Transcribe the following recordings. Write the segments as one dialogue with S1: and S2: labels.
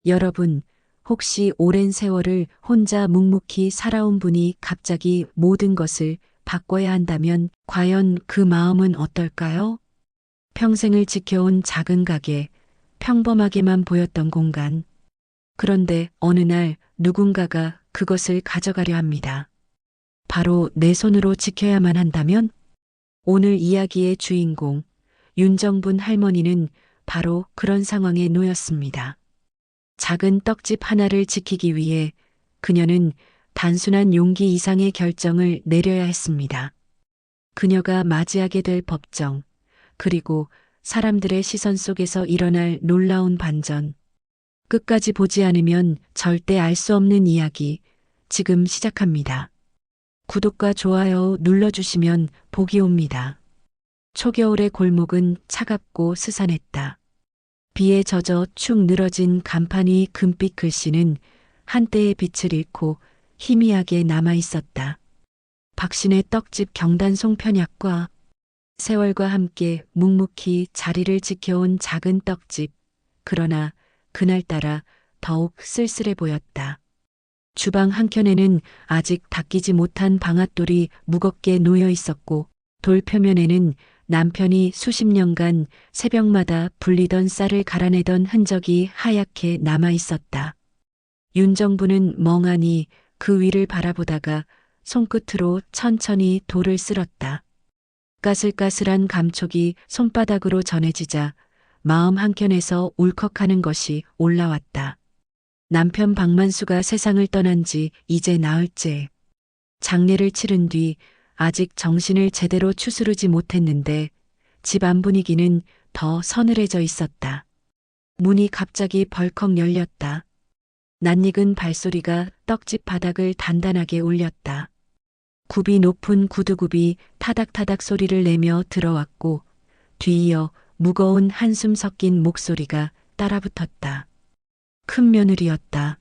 S1: 여러분, 혹시 오랜 세월을 혼자 묵묵히 살아온 분이 갑자기 모든 것을 바꿔야 한다면 과연 그 마음은 어떨까요? 평생을 지켜온 작은 가게, 평범하게만 보였던 공간. 그런데 어느 날 누군가가 그것을 가져가려 합니다. 바로 내 손으로 지켜야만 한다면? 오늘 이야기의 주인공, 윤정분 할머니는 바로 그런 상황에 놓였습니다. 작은 떡집 하나를 지키기 위해 그녀는 단순한 용기 이상의 결정을 내려야 했습니다. 그녀가 맞이하게 될 법정, 그리고 사람들의 시선 속에서 일어날 놀라운 반전. 끝까지 보지 않으면 절대 알 수 없는 이야기, 지금 시작합니다. 구독과 좋아요 눌러주시면 복이 옵니다. 초겨울의 골목은 차갑고 스산했다. 비에 젖어 축 늘어진 간판 위 금빛 글씨는 한때의 빛을 잃고 희미하게 남아 있었다. 박신의 떡집 경단 송편약과 세월과 함께 묵묵히 자리를 지켜온 작은 떡집. 그러나 그날따라 더욱 쓸쓸해 보였다. 주방 한켠에는 아직 닦이지 못한 방앗돌이 무겁게 놓여 있었고 돌 표면에는 남편이 수십 년간 새벽마다 불리던 쌀을 갈아내던 흔적이 하얗게 남아 있었다. 윤정부는 멍하니 그 위를 바라보다가 손끝으로 천천히 돌을 쓸었다. 까슬까슬한 감촉이 손바닥으로 전해지자 마음 한켠에서 울컥하는 것이 올라왔다. 남편 박만수가 세상을 떠난 지 이제 나흘째. 장례를 치른 뒤 아직 정신을 제대로 추스르지 못했는데 집안 분위기는 더 서늘해져 있었다. 문이 갑자기 벌컥 열렸다. 낯익은 발소리가 떡집 바닥을 단단하게 울렸다. 굽이 높은 구두굽이 타닥타닥 소리를 내며 들어왔고 뒤이어 무거운 한숨 섞인 목소리가 따라붙었다. 큰 며느리였다.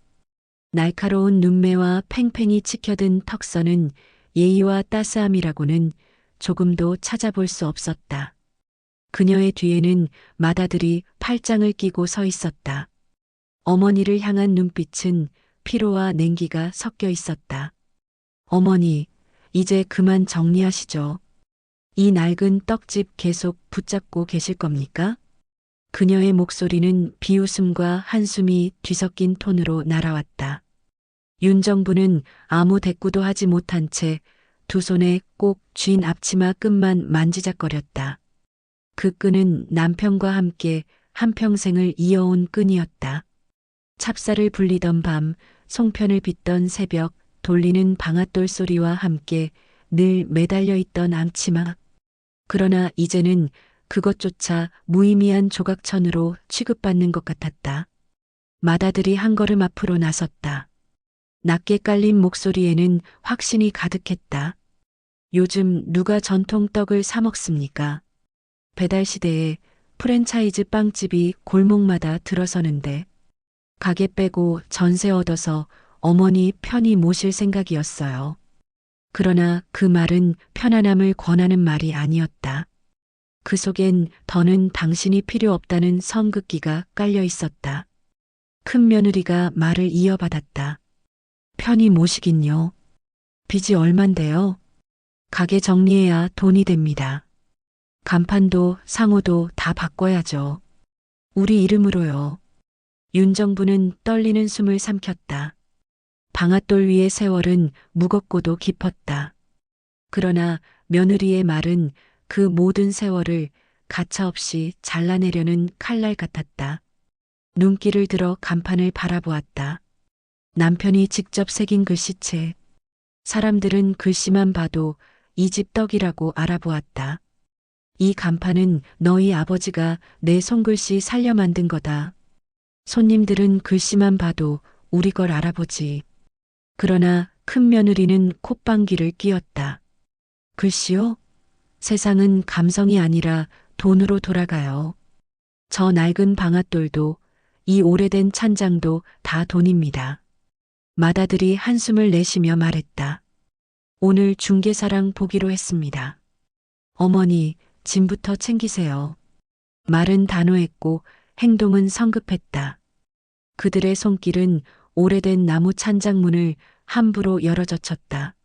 S1: 날카로운 눈매와 팽팽히 치켜든 턱선은 예의와 따스함이라고는 조금도 찾아볼 수 없었다. 그녀의 뒤에는 맏아들이 팔짱을 끼고 서 있었다. 어머니를 향한 눈빛은 피로와 냉기가 섞여 있었다. 어머니, 이제 그만 정리하시죠. 이 낡은 떡집 계속 붙잡고 계실 겁니까? 그녀의 목소리는 비웃음과 한숨이 뒤섞인 톤으로 날아왔다. 윤정부는 아무 대꾸도 하지 못한 채 두 손에 꼭 쥔 앞치마 끈만 만지작거렸다. 그 끈은 남편과 함께 한평생을 이어온 끈이었다. 찹쌀을 불리던 밤, 송편을 빚던 새벽, 돌리는 방앗돌 소리와 함께 늘 매달려 있던 앞치마. 그러나 이제는 그것조차 무의미한 조각천으로 취급받는 것 같았다. 맏아들이 한 걸음 앞으로 나섰다. 낮게 깔린 목소리에는 확신이 가득했다. 요즘 누가 전통 떡을 사 먹습니까? 배달 시대에 프랜차이즈 빵집이 골목마다 들어서는데 가게 빼고 전세 얻어서 어머니 편히 모실 생각이었어요. 그러나 그 말은 편안함을 권하는 말이 아니었다. 그 속엔 더는 당신이 필요 없다는 성급기가 깔려 있었다. 큰 며느리가 말을 이어받았다. 편히 모시긴요. 빚이 얼만데요? 가게 정리해야 돈이 됩니다. 간판도 상호도 다 바꿔야죠. 우리 이름으로요. 윤정부는 떨리는 숨을 삼켰다. 방앗돌 위의 세월은 무겁고도 깊었다. 그러나 며느리의 말은 그 모든 세월을 가차없이 잘라내려는 칼날 같았다. 눈길을 들어 간판을 바라보았다. 남편이 직접 새긴 글씨체. 사람들은 글씨만 봐도 이 집 떡이라고 알아보았다. 이 간판은 너희 아버지가 내 손글씨 살려 만든 거다. 손님들은 글씨만 봐도 우리 걸 알아보지. 그러나 큰 며느리는 콧방귀를 뀌었다. 글씨요? 세상은 감성이 아니라 돈으로 돌아가요. 저 낡은 방앗돌도 이 오래된 찬장도 다 돈입니다. 맏아들이 한숨을 내쉬며 말했다. 오늘 중개사랑 보기로 했습니다. 어머니, 짐부터 챙기세요. 말은 단호했고 행동은 성급했다. 그들의 손길은 오래된 나무 찬장문을 함부로 열어젖혔다.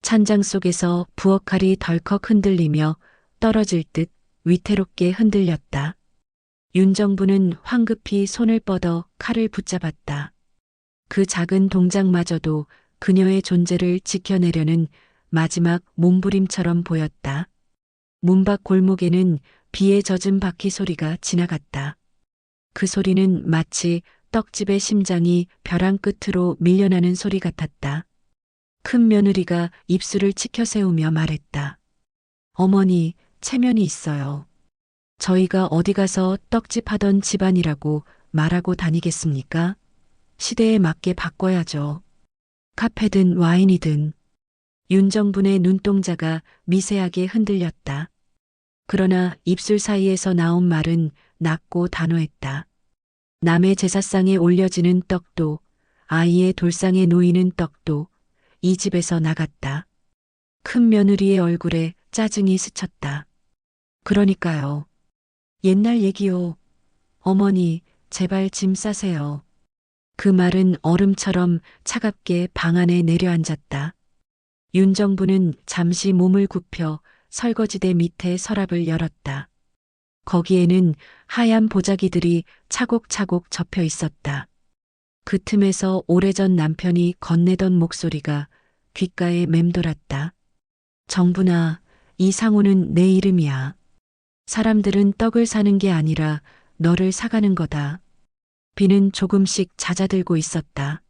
S1: 찬장 속에서 부엌칼이 덜컥 흔들리며 떨어질 듯 위태롭게 흔들렸다. 윤정부는 황급히 손을 뻗어 칼을 붙잡았다. 그 작은 동작마저도 그녀의 존재를 지켜내려는 마지막 몸부림처럼 보였다. 문 밖 골목에는 비에 젖은 바퀴 소리가 지나갔다. 그 소리는 마치 떡집의 심장이 벼랑 끝으로 밀려나는 소리 같았다. 큰 며느리가 입술을 치켜 세우며 말했다. 어머니, 체면이 있어요. 저희가 어디 가서 떡집 하던 집안이라고 말하고 다니겠습니까? 시대에 맞게 바꿔야죠. 카페든 와인이든. 윤정분의 눈동자가 미세하게 흔들렸다. 그러나 입술 사이에서 나온 말은 낮고 단호했다. 남의 제사상에 올려지는 떡도, 아이의 돌상에 놓이는 떡도 이 집에서 나갔다. 큰 며느리의 얼굴에 짜증이 스쳤다. 그러니까요. 옛날 얘기요. 어머니, 제발 짐 싸세요. 그 말은 얼음처럼 차갑게 방 안에 내려앉았다. 윤정부는 잠시 몸을 굽혀 설거지대 밑에 서랍을 열었다. 거기에는 하얀 보자기들이 차곡차곡 접혀 있었다. 그 틈에서 오래전 남편이 건네던 목소리가 귓가에 맴돌았다. 정분아, 이 상호는 내 이름이야. 사람들은 떡을 사는 게 아니라 너를 사가는 거다. 비는 조금씩 잦아들고 있었다.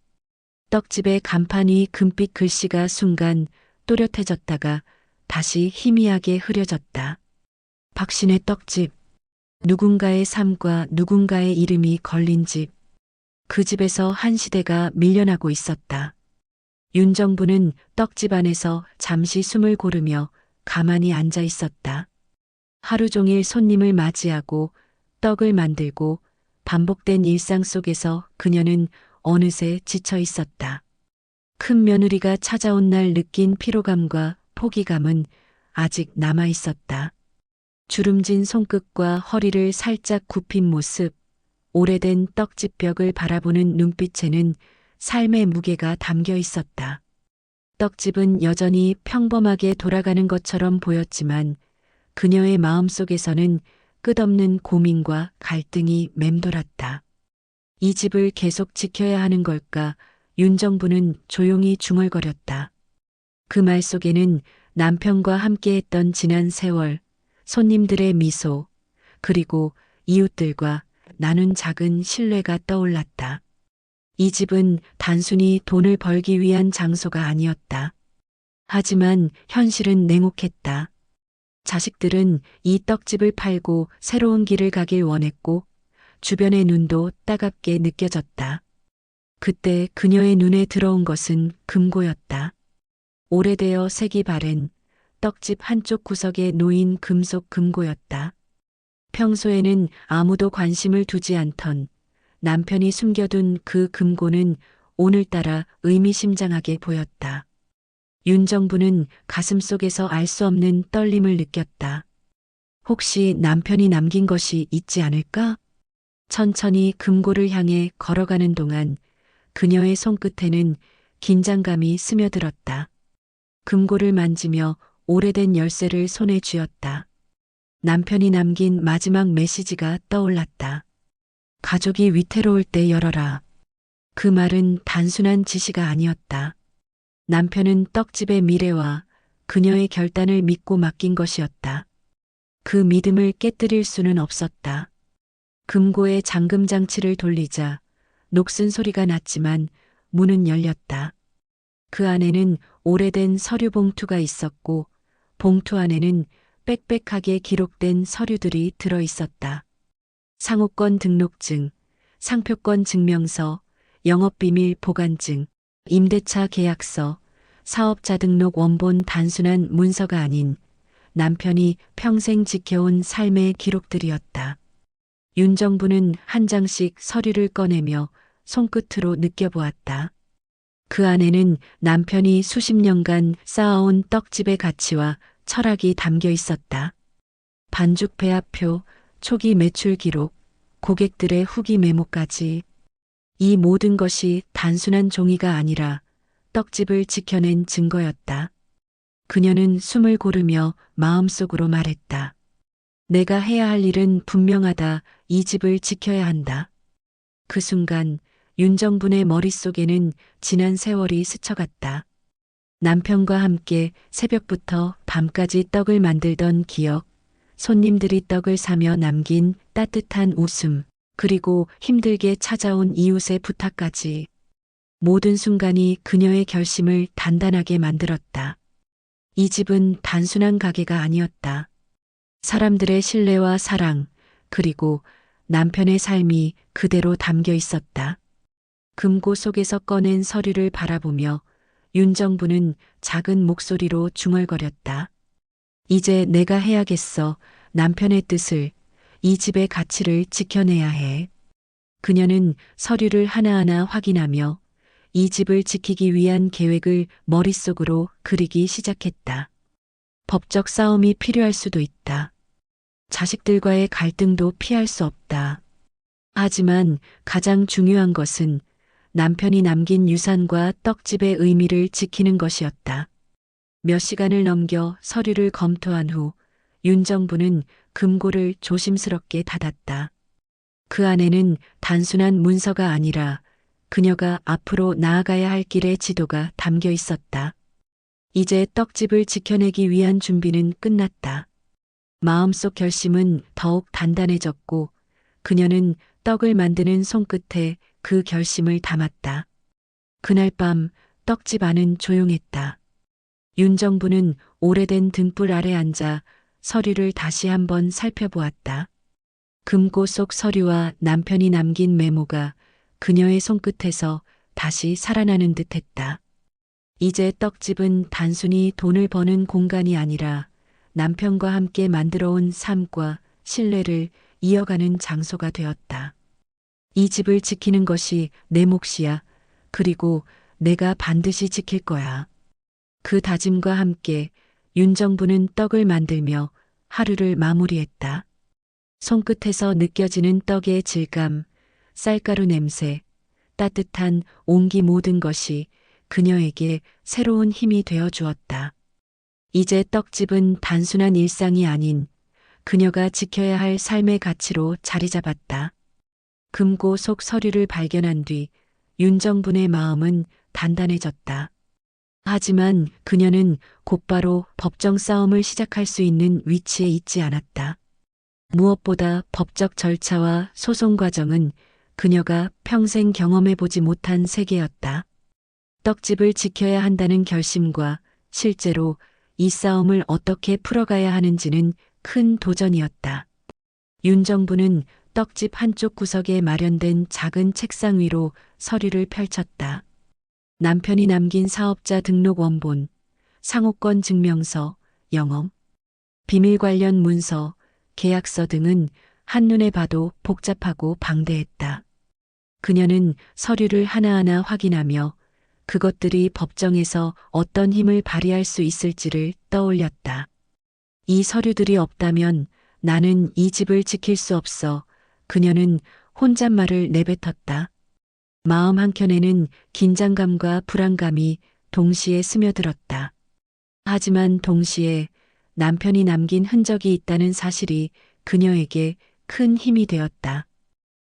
S1: 떡집의 간판 위 금빛 글씨가 순간 또렷해졌다가 다시 희미하게 흐려졌다. 박신의 떡집. 누군가의 삶과 누군가의 이름이 걸린 집. 그 집에서 한 시대가 밀려나고 있었다. 윤정부는 떡집 안에서 잠시 숨을 고르며 가만히 앉아 있었다. 하루 종일 손님을 맞이하고 떡을 만들고 반복된 일상 속에서 그녀는 어느새 지쳐 있었다. 큰 며느리가 찾아온 날 느낀 피로감과 포기감은 아직 남아 있었다. 주름진 손끝과 허리를 살짝 굽힌 모습, 오래된 떡집 벽을 바라보는 눈빛에는 삶의 무게가 담겨 있었다. 떡집은 여전히 평범하게 돌아가는 것처럼 보였지만 그녀의 마음속에서는 끝없는 고민과 갈등이 맴돌았다. 이 집을 계속 지켜야 하는 걸까? 윤정부는 조용히 중얼거렸다. 그 말 속에는 남편과 함께했던 지난 세월, 손님들의 미소, 그리고 이웃들과 나눈 작은 신뢰가 떠올랐다. 이 집은 단순히 돈을 벌기 위한 장소가 아니었다. 하지만 현실은 냉혹했다. 자식들은 이 떡집을 팔고 새로운 길을 가길 원했고 주변의 눈도 따갑게 느껴졌다. 그때 그녀의 눈에 들어온 것은 금고였다. 오래되어 색이 바랜 떡집 한쪽 구석에 놓인 금속 금고였다. 평소에는 아무도 관심을 두지 않던 남편이 숨겨둔 그 금고는 오늘따라 의미심장하게 보였다. 윤정부는 가슴속에서 알 수 없는 떨림을 느꼈다. 혹시 남편이 남긴 것이 있지 않을까? 천천히 금고를 향해 걸어가는 동안 그녀의 손끝에는 긴장감이 스며들었다. 금고를 만지며 오래된 열쇠를 손에 쥐었다. 남편이 남긴 마지막 메시지가 떠올랐다. 가족이 위태로울 때 열어라. 그 말은 단순한 지시가 아니었다. 남편은 떡집의 미래와 그녀의 결단을 믿고 맡긴 것이었다. 그 믿음을 깨뜨릴 수는 없었다. 금고의 잠금 장치를 돌리자 녹슨 소리가 났지만 문은 열렸다. 그 안에는 오래된 서류 봉투가 있었고 봉투 안에는 빽빽하게 기록된 서류들이 들어 있었다. 상호권 등록증, 상표권 증명서, 영업비밀 보관증, 임대차 계약서, 사업자 등록 원본 단순한 문서가 아닌 남편이 평생 지켜온 삶의 기록들이었다. 윤정부는 한 장씩 서류를 꺼내며 손끝으로 느껴보았다. 그 안에는 남편이 수십 년간 쌓아온 떡집의 가치와 철학이 담겨 있었다. 반죽 배합표, 초기 매출 기록, 고객들의 후기 메모까지. 이 모든 것이 단순한 종이가 아니라 떡집을 지켜낸 증거였다. 그녀는 숨을 고르며 마음속으로 말했다. 내가 해야 할 일은 분명하다. 이 집을 지켜야 한다. 그 순간 윤정분의 머릿속에는 지난 세월이 스쳐갔다. 남편과 함께 새벽부터 밤까지 떡을 만들던 기억, 손님들이 떡을 사며 남긴 따뜻한 웃음, 그리고 힘들게 찾아온 이웃의 부탁까지 모든 순간이 그녀의 결심을 단단하게 만들었다. 이 집은 단순한 가게가 아니었다. 사람들의 신뢰와 사랑, 그리고 남편의 삶이 그대로 담겨 있었다. 금고 속에서 꺼낸 서류를 바라보며 윤정부는 작은 목소리로 중얼거렸다. 이제 내가 해야겠어. 남편의 뜻을, 이 집의 가치를 지켜내야 해. 그녀는 서류를 하나하나 확인하며 이 집을 지키기 위한 계획을 머릿속으로 그리기 시작했다. 법적 싸움이 필요할 수도 있다. 자식들과의 갈등도 피할 수 없다. 하지만 가장 중요한 것은 남편이 남긴 유산과 떡집의 의미를 지키는 것이었다. 몇 시간을 넘겨 서류를 검토한 후 윤정부는 금고를 조심스럽게 닫았다. 그 안에는 단순한 문서가 아니라 그녀가 앞으로 나아가야 할 길의 지도가 담겨 있었다. 이제 떡집을 지켜내기 위한 준비는 끝났다. 마음속 결심은 더욱 단단해졌고 그녀는 떡을 만드는 손끝에 그 결심을 담았다. 그날 밤 떡집 안은 조용했다. 윤정부는 오래된 등불 아래 앉아 서류를 다시 한번 살펴보았다. 금고 속 서류와 남편이 남긴 메모가 그녀의 손끝에서 다시 살아나는 듯했다. 이제 떡집은 단순히 돈을 버는 공간이 아니라 남편과 함께 만들어온 삶과 신뢰를 이어가는 장소가 되었다. 이 집을 지키는 것이 내 몫이야. 그리고 내가 반드시 지킬 거야. 그 다짐과 함께 윤정부는 떡을 만들며 하루를 마무리했다. 손끝에서 느껴지는 떡의 질감, 쌀가루 냄새, 따뜻한 온기 모든 것이 그녀에게 새로운 힘이 되어 주었다. 이제 떡집은 단순한 일상이 아닌 그녀가 지켜야 할 삶의 가치로 자리 잡았다. 금고 속 서류를 발견한 뒤 윤정분의 마음은 단단해졌다. 하지만 그녀는 곧바로 법정 싸움을 시작할 수 있는 위치에 있지 않았다. 무엇보다 법적 절차와 소송 과정은 그녀가 평생 경험해보지 못한 세계였다. 떡집을 지켜야 한다는 결심과 실제로 이 싸움을 어떻게 풀어가야 하는지는 큰 도전이었다. 윤정부는 떡집 한쪽 구석에 마련된 작은 책상 위로 서류를 펼쳤다. 남편이 남긴 사업자 등록 원본, 상호권 증명서, 영업, 비밀 관련 문서, 계약서 등은 한눈에 봐도 복잡하고 방대했다. 그녀는 서류를 하나하나 확인하며 그것들이 법정에서 어떤 힘을 발휘할 수 있을지를 떠올렸다. 이 서류들이 없다면 나는 이 집을 지킬 수 없어. 그녀는 혼잣말을 내뱉었다. 마음 한켠에는 긴장감과 불안감이 동시에 스며들었다. 하지만 동시에 남편이 남긴 흔적이 있다는 사실이 그녀에게 큰 힘이 되었다.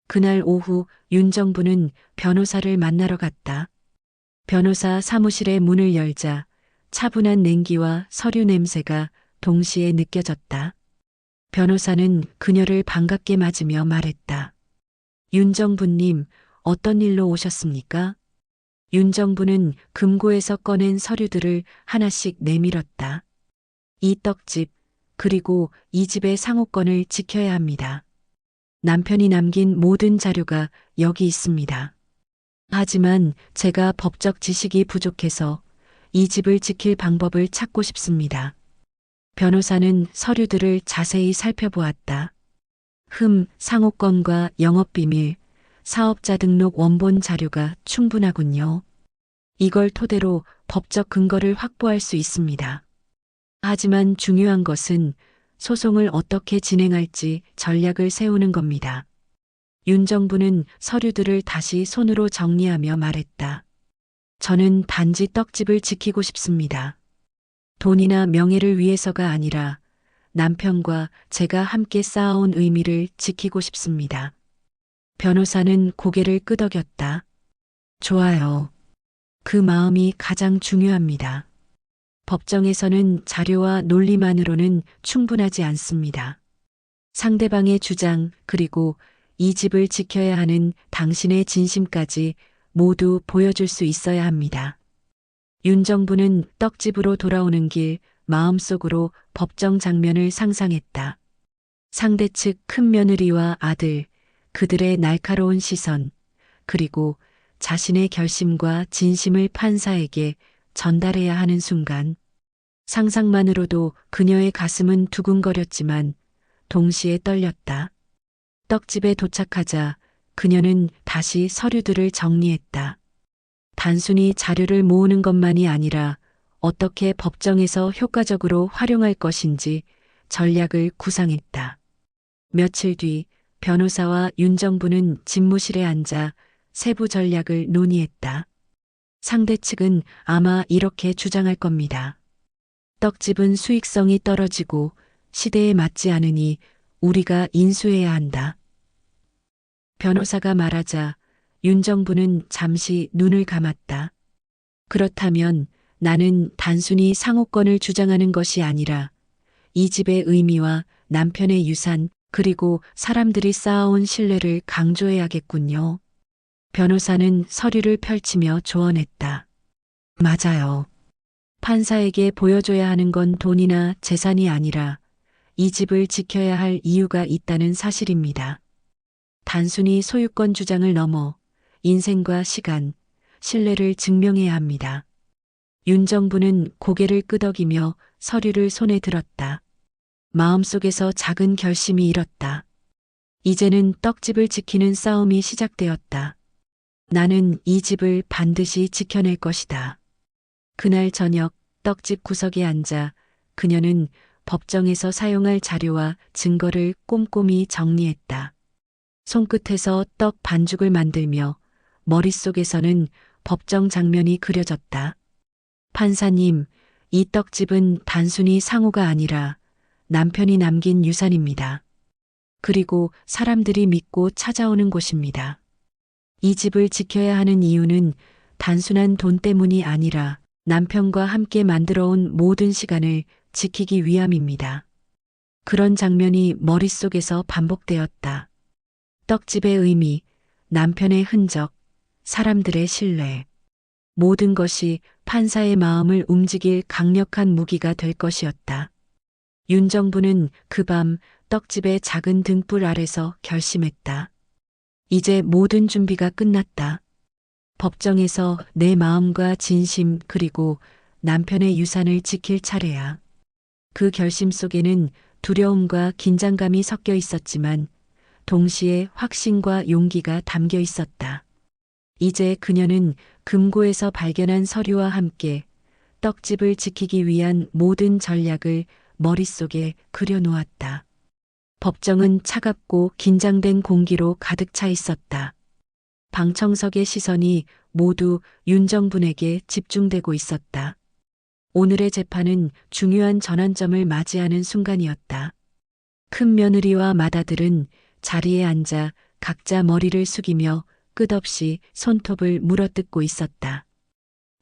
S1: 그날 오후 윤정부는 변호사를 만나러 갔다. 변호사 사무실의 문을 열자 차분한 냉기와 서류 냄새가 동시에 느껴졌다. 변호사는 그녀를 반갑게 맞으며 말했다. 윤정부님, 어떤 일로 오셨습니까? 윤정부는 금고에서 꺼낸 서류들을 하나씩 내밀었다. 이 떡집, 그리고 이 집의 상호권을 지켜야 합니다. 남편이 남긴 모든 자료가 여기 있습니다. 하지만 제가 법적 지식이 부족해서 이 집을 지킬 방법을 찾고 싶습니다. 변호사는 서류들을 자세히 살펴보았다. 상호권과 영업비밀, 사업자 등록 원본 자료가 충분하군요. 이걸 토대로 법적 근거를 확보할 수 있습니다. 하지만 중요한 것은 소송을 어떻게 진행할지 전략을 세우는 겁니다. 윤 정부는 서류들을 다시 손으로 정리하며 말했다. 저는 단지 떡집을 지키고 싶습니다. 돈이나 명예를 위해서가 아니라 남편과 제가 함께 쌓아온 의미를 지키고 싶습니다. 변호사는 고개를 끄덕였다. 좋아요. 그 마음이 가장 중요합니다. 법정에서는 자료와 논리만으로는 충분하지 않습니다. 상대방의 주장, 그리고 이 집을 지켜야 하는 당신의 진심까지 모두 보여줄 수 있어야 합니다. 윤 정부는 떡집으로 돌아오는 길 마음속으로 법정 장면을 상상했다. 상대 측 큰 며느리와 아들, 그들의 날카로운 시선, 그리고 자신의 결심과 진심을 판사에게 전달해야 하는 순간, 상상만으로도 그녀의 가슴은 두근거렸지만 동시에 떨렸다. 떡집에 도착하자 그녀는 다시 서류들을 정리했다. 단순히 자료를 모으는 것만이 아니라 어떻게 법정에서 효과적으로 활용할 것인지 전략을 구상했다. 며칠 뒤 변호사와 윤 정부는 집무실에 앉아 세부 전략을 논의했다. 상대 측은 아마 이렇게 주장할 겁니다. 떡집은 수익성이 떨어지고 시대에 맞지 않으니 우리가 인수해야 한다. 변호사가 말하자 윤 정부는 잠시 눈을 감았다. 그렇다면 나는 단순히 상호권을 주장하는 것이 아니라 이 집의 의미와 남편의 유산, 그리고 사람들이 쌓아온 신뢰를 강조해야겠군요. 변호사는 서류를 펼치며 조언했다. 맞아요. 판사에게 보여줘야 하는 건 돈이나 재산이 아니라 이 집을 지켜야 할 이유가 있다는 사실입니다. 단순히 소유권 주장을 넘어 인생과 시간, 신뢰를 증명해야 합니다. 윤 정부는 고개를 끄덕이며 서류를 손에 들었다. 마음속에서 작은 결심이 일었다. 이제는 떡집을 지키는 싸움이 시작되었다. 나는 이 집을 반드시 지켜낼 것이다. 그날 저녁 떡집 구석에 앉아 그녀는 법정에서 사용할 자료와 증거를 꼼꼼히 정리했다. 손끝에서 떡 반죽을 만들며 머릿속에서는 법정 장면이 그려졌다. 판사님, 이 떡집은 단순히 상호가 아니라 남편이 남긴 유산입니다. 그리고 사람들이 믿고 찾아오는 곳입니다. 이 집을 지켜야 하는 이유는 단순한 돈 때문이 아니라 남편과 함께 만들어온 모든 시간을 지키기 위함입니다. 그런 장면이 머릿속에서 반복되었다. 떡집의 의미, 남편의 흔적, 사람들의 신뢰. 모든 것이 판사의 마음을 움직일 강력한 무기가 될 것이었다. 윤 정부는 그 밤 떡집의 작은 등불 아래서 결심했다. 이제 모든 준비가 끝났다. 법정에서 내 마음과 진심 그리고 남편의 유산을 지킬 차례야. 그 결심 속에는 두려움과 긴장감이 섞여 있었지만 동시에 확신과 용기가 담겨 있었다. 이제 그녀는 금고에서 발견한 서류와 함께 떡집을 지키기 위한 모든 전략을 머릿속에 그려놓았다. 법정은 차갑고 긴장된 공기로 가득 차 있었다. 방청석의 시선이 모두 윤 정분에게 집중되고 있었다. 오늘의 재판은 중요한 전환점을 맞이하는 순간이었다. 큰 며느리와 맏아들은 자리에 앉아 각자 머리를 숙이며 끝없이 손톱을 물어뜯고 있었다.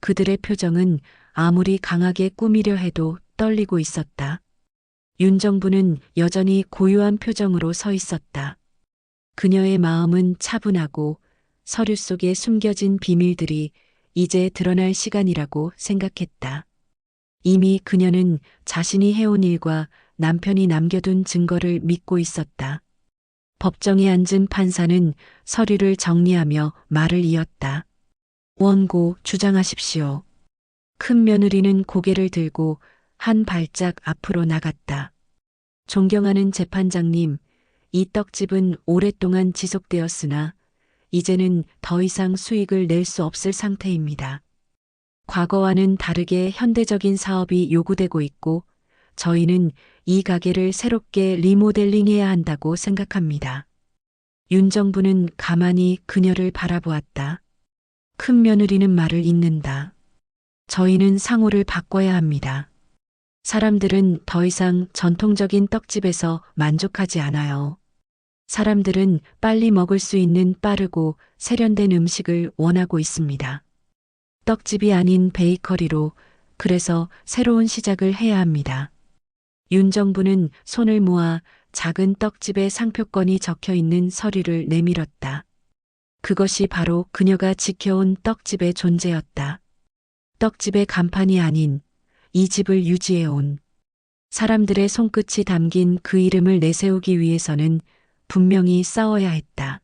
S1: 그들의 표정은 아무리 강하게 꾸미려 해도 떨리고 있었다. 윤 정부는 여전히 고요한 표정으로 서 있었다. 그녀의 마음은 차분하고 서류 속에 숨겨진 비밀들이 이제 드러날 시간이라고 생각했다. 이미 그녀는 자신이 해온 일과 남편이 남겨둔 증거를 믿고 있었다. 법정에 앉은 판사는 서류를 정리하며 말을 이었다. 원고 주장하십시오. 큰 며느리는 고개를 들고 한 발짝 앞으로 나갔다. 존경하는 재판장님, 이 떡집은 오랫동안 지속되었으나 이제는 더 이상 수익을 낼 수 없을 상태입니다. 과거와는 다르게 현대적인 사업이 요구되고 있고 저희는 이 가게를 새롭게 리모델링해야 한다고 생각합니다. 윤정부는 가만히 그녀를 바라보았다. 큰 며느리는 말을 잇는다. 저희는 상호를 바꿔야 합니다. 사람들은 더 이상 전통적인 떡집에서 만족하지 않아요. 사람들은 빨리 먹을 수 있는 빠르고 세련된 음식을 원하고 있습니다. 떡집이 아닌 베이커리로, 그래서 새로운 시작을 해야 합니다. 윤정부는 손을 모아 작은 떡집의 상표권이 적혀 있는 서류를 내밀었다. 그것이 바로 그녀가 지켜온 떡집의 존재였다. 떡집의 간판이 아닌 이 집을 유지해온 사람들의 손끝이 담긴 그 이름을 내세우기 위해서는 분명히 싸워야 했다.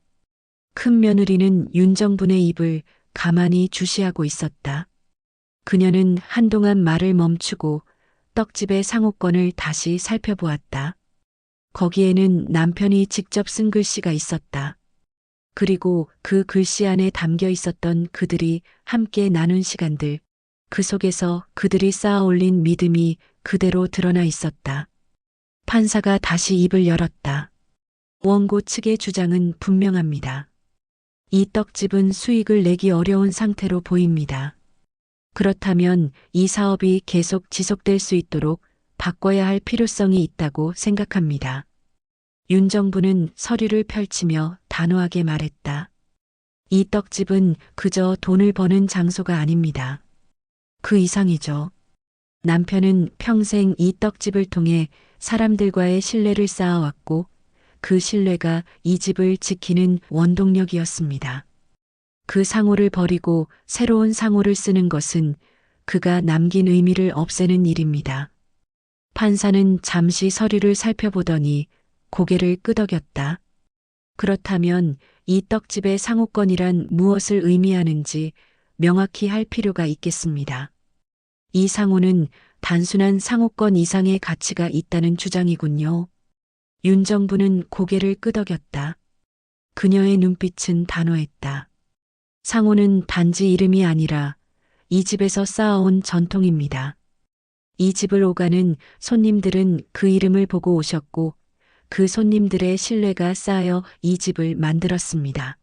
S1: 큰 며느리는 윤정분의 입을 가만히 주시하고 있었다. 그녀는 한동안 말을 멈추고 떡집의 상호권을 다시 살펴보았다. 거기에는 남편이 직접 쓴 글씨가 있었다. 그리고 그 글씨 안에 담겨 있었던 그들이 함께 나눈 시간들, 그 속에서 그들이 쌓아 올린 믿음이 그대로 드러나 있었다. 판사가 다시 입을 열었다. 원고 측의 주장은 분명합니다. 이 떡집은 수익을 내기 어려운 상태로 보입니다. 그렇다면 이 사업이 계속 지속될 수 있도록 바꿔야 할 필요성이 있다고 생각합니다. 윤정부는 서류를 펼치며 단호하게 말했다. 이 떡집은 그저 돈을 버는 장소가 아닙니다. 그 이상이죠. 남편은 평생 이 떡집을 통해 사람들과의 신뢰를 쌓아왔고 그 신뢰가 이 집을 지키는 원동력이었습니다. 그 상호를 버리고 새로운 상호를 쓰는 것은 그가 남긴 의미를 없애는 일입니다. 판사는 잠시 서류를 살펴보더니 고개를 끄덕였다. 그렇다면 이 떡집의 상호권이란 무엇을 의미하는지 명확히 할 필요가 있겠습니다. 이 상호는 단순한 상호권 이상의 가치가 있다는 주장이군요. 윤정부는 고개를 끄덕였다. 그녀의 눈빛은 단호했다. 상호는 단지 이름이 아니라 이 집에서 쌓아온 전통입니다. 이 집을 오가는 손님들은 그 이름을 보고 오셨고 그 손님들의 신뢰가 쌓여 이 집을 만들었습니다.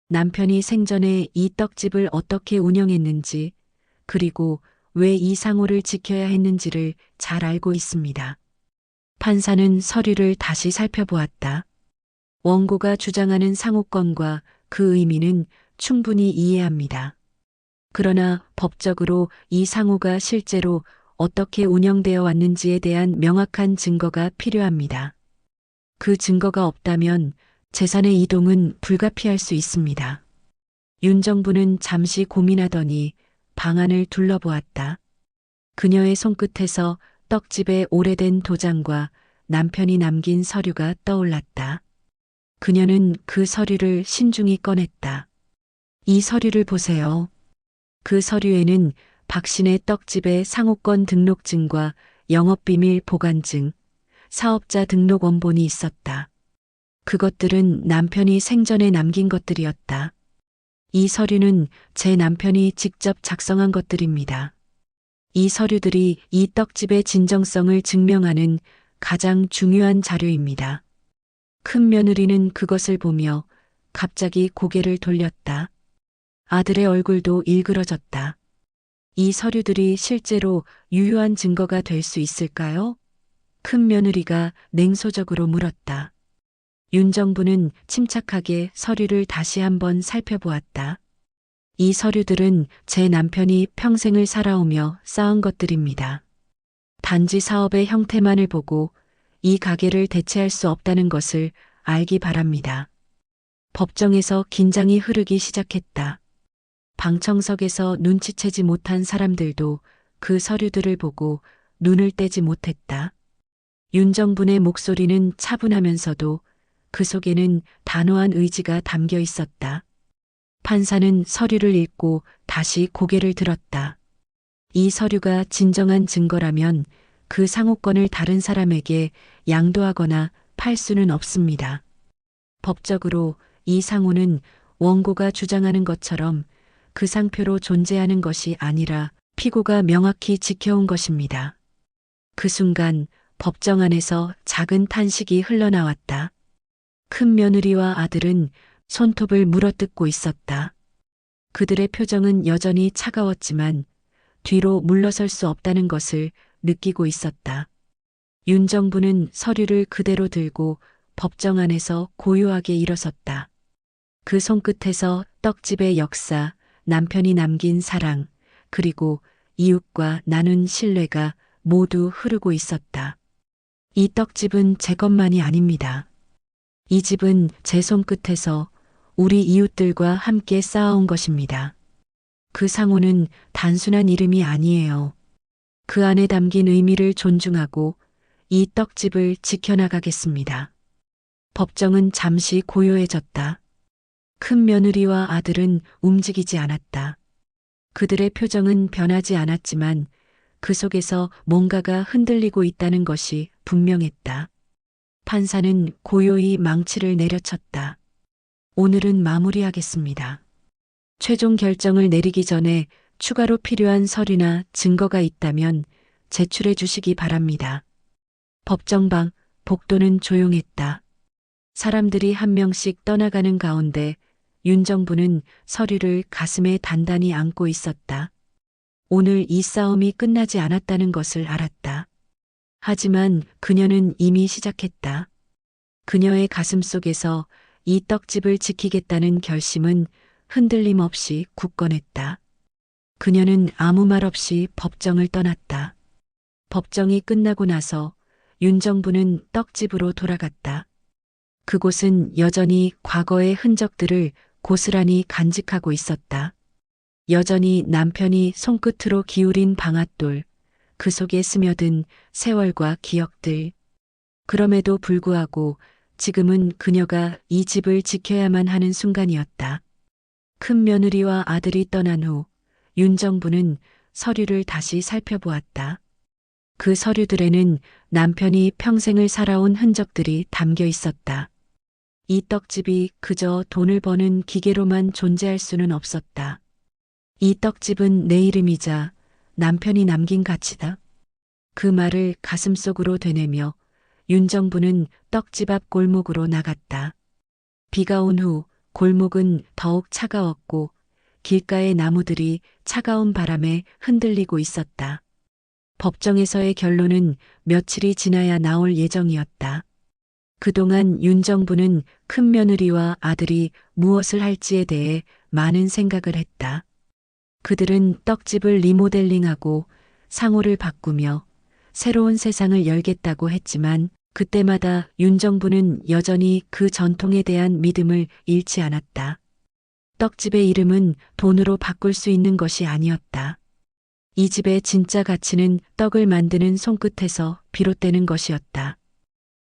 S1: 남편이 생전에 이 떡집을 어떻게 운영했는지 그리고 왜 이 상호를 지켜야 했는지를 잘 알고 있습니다. 판사는 서류를 다시 살펴보았다. 원고가 주장하는 상호권과 그 의미는 충분히 이해합니다. 그러나 법적으로 이 상호가 실제로 어떻게 운영되어 왔는지에 대한 명확한 증거가 필요합니다. 그 증거가 없다면 재산의 이동은 불가피할 수 있습니다. 윤정부는 잠시 고민하더니 방안을 둘러보았다. 그녀의 손끝에서 떡집의 오래된 도장과 남편이 남긴 서류가 떠올랐다. 그녀는 그 서류를 신중히 꺼냈다. 이 서류를 보세요. 그 서류에는 박신의 떡집의 상호권 등록증과 영업비밀 보관증, 사업자 등록 원본이 있었다. 그것들은 남편이 생전에 남긴 것들이었다. 이 서류는 제 남편이 직접 작성한 것들입니다. 이 서류들이 이 떡집의 진정성을 증명하는 가장 중요한 자료입니다. 큰 며느리는 그것을 보며 갑자기 고개를 돌렸다. 아들의 얼굴도 일그러졌다. 이 서류들이 실제로 유효한 증거가 될 수 있을까요? 큰 며느리가 냉소적으로 물었다. 윤정부는 침착하게 서류를 다시 한번 살펴보았다. 이 서류들은 제 남편이 평생을 살아오며 쌓은 것들입니다. 단지 사업의 형태만을 보고 이 가게를 대체할 수 없다는 것을 알기 바랍니다. 법정에서 긴장이 흐르기 시작했다. 방청석에서 눈치채지 못한 사람들도 그 서류들을 보고 눈을 떼지 못했다. 윤정분의 목소리는 차분하면서도 그 속에는 단호한 의지가 담겨 있었다. 판사는 서류를 읽고 다시 고개를 들었다. 이 서류가 진정한 증거라면 그 상호권을 다른 사람에게 양도하거나 팔 수는 없습니다. 법적으로 이 상호는 원고가 주장하는 것처럼 그 상표로 존재하는 것이 아니라 피고가 명확히 지켜온 것입니다. 그 순간 법정 안에서 작은 탄식이 흘러나왔다. 큰 며느리와 아들은 손톱을 물어뜯고 있었다. 그들의 표정은 여전히 차가웠지만 뒤로 물러설 수 없다는 것을 느끼고 있었다. 윤정부는 서류를 그대로 들고 법정 안에서 고요하게 일어섰다. 그 손끝에서 떡집의 역사, 남편이 남긴 사랑, 그리고 이웃과 나눈 신뢰가 모두 흐르고 있었다. 이 떡집은 제 것만이 아닙니다. 이 집은 제 손끝에서 우리 이웃들과 함께 쌓아온 것입니다. 그 상호는 단순한 이름이 아니에요. 그 안에 담긴 의미를 존중하고 이 떡집을 지켜나가겠습니다. 법정은 잠시 고요해졌다. 큰 며느리와 아들은 움직이지 않았다. 그들의 표정은 변하지 않았지만 그 속에서 뭔가가 흔들리고 있다는 것이 분명했다. 판사는 고요히 망치를 내려쳤다. 오늘은 마무리하겠습니다. 최종 결정을 내리기 전에 추가로 필요한 서류나 증거가 있다면 제출해 주시기 바랍니다. 법정방, 복도는 조용했다. 사람들이 한 명씩 떠나가는 가운데 윤정부는 서류를 가슴에 단단히 안고 있었다. 오늘 이 싸움이 끝나지 않았다는 것을 알았다. 하지만 그녀는 이미 시작했다. 그녀의 가슴 속에서 이 떡집을 지키겠다는 결심은 흔들림 없이 굳건했다. 그녀는 아무 말 없이 법정을 떠났다. 법정이 끝나고 나서 윤정부는 떡집으로 돌아갔다. 그곳은 여전히 과거의 흔적들을 고스란히 간직하고 있었다. 여전히 남편이 손끝으로 기울인 방앗돌, 그 속에 스며든 세월과 기억들. 그럼에도 불구하고 지금은 그녀가 이 집을 지켜야만 하는 순간이었다. 큰 며느리와 아들이 떠난 후 윤정부는 서류를 다시 살펴보았다. 그 서류들에는 남편이 평생을 살아온 흔적들이 담겨 있었다. 이 떡집이 그저 돈을 버는 기계로만 존재할 수는 없었다. 이 떡집은 내 이름이자 남편이 남긴 가치다. 그 말을 가슴속으로 되뇌며 윤정부는 떡집 앞 골목으로 나갔다. 비가 온 후 골목은 더욱 차가웠고 길가의 나무들이 차가운 바람에 흔들리고 있었다. 법정에서의 결론은 며칠이 지나야 나올 예정이었다. 그동안 윤정부는 큰 며느리와 아들이 무엇을 할지에 대해 많은 생각을 했다. 그들은 떡집을 리모델링하고 상호를 바꾸며 새로운 세상을 열겠다고 했지만 그때마다 윤정부는 여전히 그 전통에 대한 믿음을 잃지 않았다. 떡집의 이름은 돈으로 바꿀 수 있는 것이 아니었다. 이 집의 진짜 가치는 떡을 만드는 손끝에서 비롯되는 것이었다.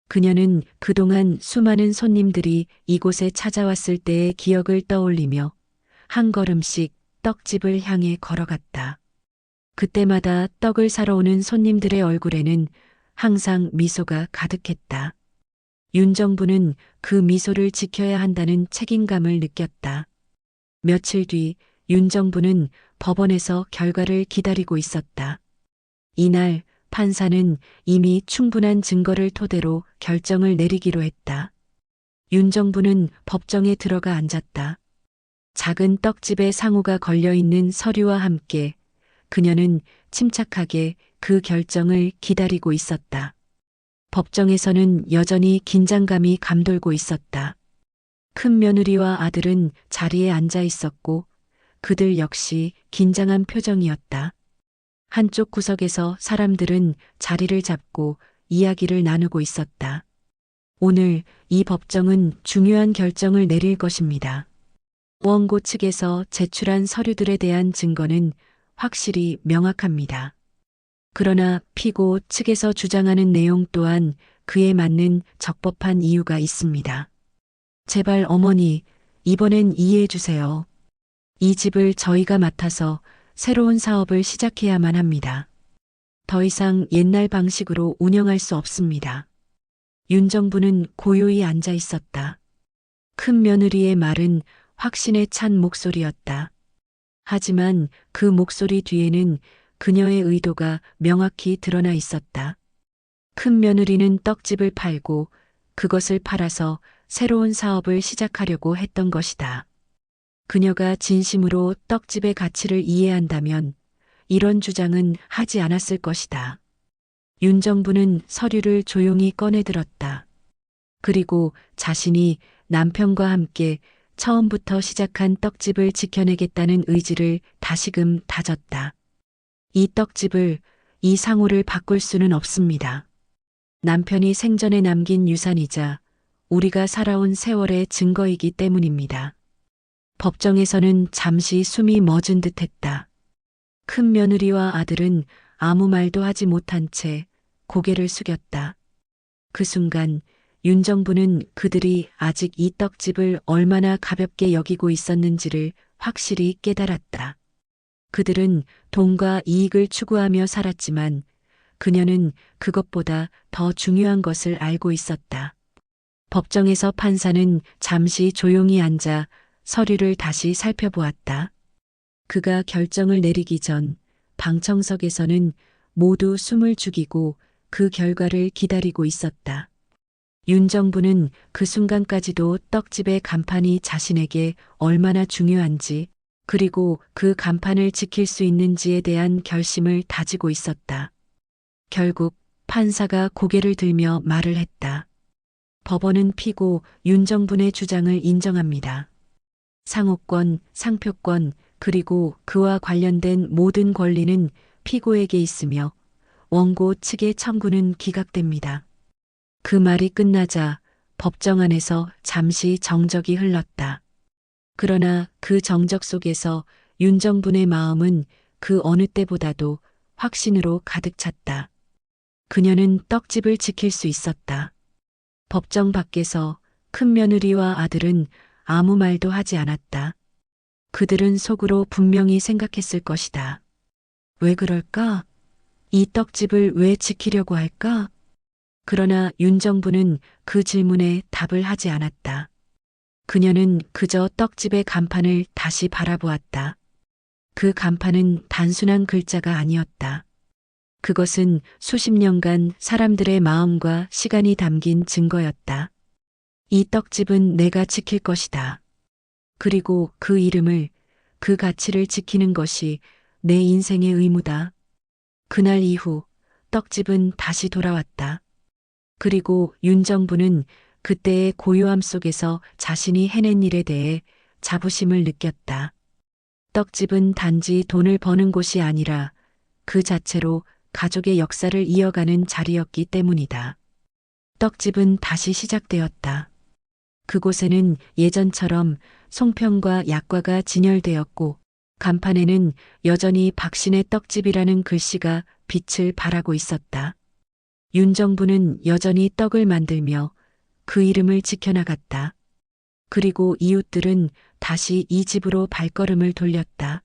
S1: 그녀는 그동안 수많은 손님들이 이곳에 찾아왔을 때의 기억을 떠올리며 한 걸음씩 떡집을 향해 걸어갔다. 그때마다 떡을 사러 오는 손님들의 얼굴에는 항상 미소가 가득했다. 윤정부는 그 미소를 지켜야 한다는 책임감을 느꼈다. 며칠 뒤 윤정부는 법원에서 결과를 기다리고 있었다. 이날 판사는 이미 충분한 증거를 토대로 결정을 내리기로 했다. 윤정부는 법정에 들어가 앉았다. 작은 떡집에 상호가 걸려있는 서류와 함께 그녀는 침착하게 그 결정을 기다리고 있었다. 법정에서는 여전히 긴장감이 감돌고 있었다. 큰 며느리와 아들은 자리에 앉아 있었고 그들 역시 긴장한 표정이었다. 한쪽 구석에서 사람들은 자리를 잡고 이야기를 나누고 있었다. 오늘 이 법정은 중요한 결정을 내릴 것입니다. 원고 측에서 제출한 서류들에 대한 증거는 확실히 명확합니다. 그러나 피고 측에서 주장하는 내용 또한 그에 맞는 적법한 이유가 있습니다. 제발 어머니, 이번엔 이해해 주세요. 이 집을 저희가 맡아서 새로운 사업을 시작해야만 합니다. 더 이상 옛날 방식으로 운영할 수 없습니다. 윤정부는 고요히 앉아 있었다. 큰 며느리의 말은 확신에 찬 목소리였다. 하지만 그 목소리 뒤에는 그녀의 의도가 명확히 드러나 있었다. 큰 며느리는 떡집을 팔고 그것을 팔아서 새로운 사업을 시작하려고 했던 것이다. 그녀가 진심으로 떡집의 가치를 이해한다면 이런 주장은 하지 않았을 것이다. 윤정부는 서류를 조용히 꺼내들었다. 그리고 자신이 남편과 함께 처음부터 시작한 떡집을 지켜내겠다는 의지를 다시금 다졌다. 이 떡집을, 이 상호를 바꿀 수는 없습니다. 남편이 생전에 남긴 유산이자 우리가 살아온 세월의 증거이기 때문입니다. 법정에서는 잠시 숨이 멎은 듯 했다. 큰 며느리와 아들은 아무 말도 하지 못한 채 고개를 숙였다. 그 순간 윤정부는 그들이 아직 이 떡집을 얼마나 가볍게 여기고 있었는지를 확실히 깨달았다. 그들은 돈과 이익을 추구하며 살았지만 그녀는 그것보다 더 중요한 것을 알고 있었다. 법정에서 판사는 잠시 조용히 앉아 서류를 다시 살펴보았다. 그가 결정을 내리기 전 방청석에서는 모두 숨을 죽이고 그 결과를 기다리고 있었다. 윤정부는 그 순간까지도 떡집의 간판이 자신에게 얼마나 중요한지, 그리고 그 간판을 지킬 수 있는지에 대한 결심을 다지고 있었다. 결국 판사가 고개를 들며 말을 했다. 법원은 피고 윤정분의 주장을 인정합니다. 상호권, 상표권, 그리고 그와 관련된 모든 권리는 피고에게 있으며 원고 측의 청구는 기각됩니다. 그 말이 끝나자 법정 안에서 잠시 정적이 흘렀다. 그러나 그 정적 속에서 윤정분의 마음은 그 어느 때보다도 확신으로 가득 찼다. 그녀는 떡집을 지킬 수 있었다. 법정 밖에서 큰 며느리와 아들은 아무 말도 하지 않았다. 그들은 속으로 분명히 생각했을 것이다. 왜 그럴까? 이 떡집을 왜 지키려고 할까? 그러나 윤정부는 그 질문에 답을 하지 않았다. 그녀는 그저 떡집의 간판을 다시 바라보았다. 그 간판은 단순한 글자가 아니었다. 그것은 수십 년간 사람들의 마음과 시간이 담긴 증거였다. 이 떡집은 내가 지킬 것이다. 그리고 그 이름을, 그 가치를 지키는 것이 내 인생의 의무다. 그날 이후 떡집은 다시 돌아왔다. 그리고 윤정부는 그때의 고요함 속에서 자신이 해낸 일에 대해 자부심을 느꼈다. 떡집은 단지 돈을 버는 곳이 아니라 그 자체로 가족의 역사를 이어가는 자리였기 때문이다. 떡집은 다시 시작되었다. 그곳에는 예전처럼 송편과 약과가 진열되었고 간판에는 여전히 박신의 떡집이라는 글씨가 빛을 발하고 있었다. 윤정부는 여전히 떡을 만들며 그 이름을 지켜나갔다. 그리고 이웃들은 다시 이 집으로 발걸음을 돌렸다.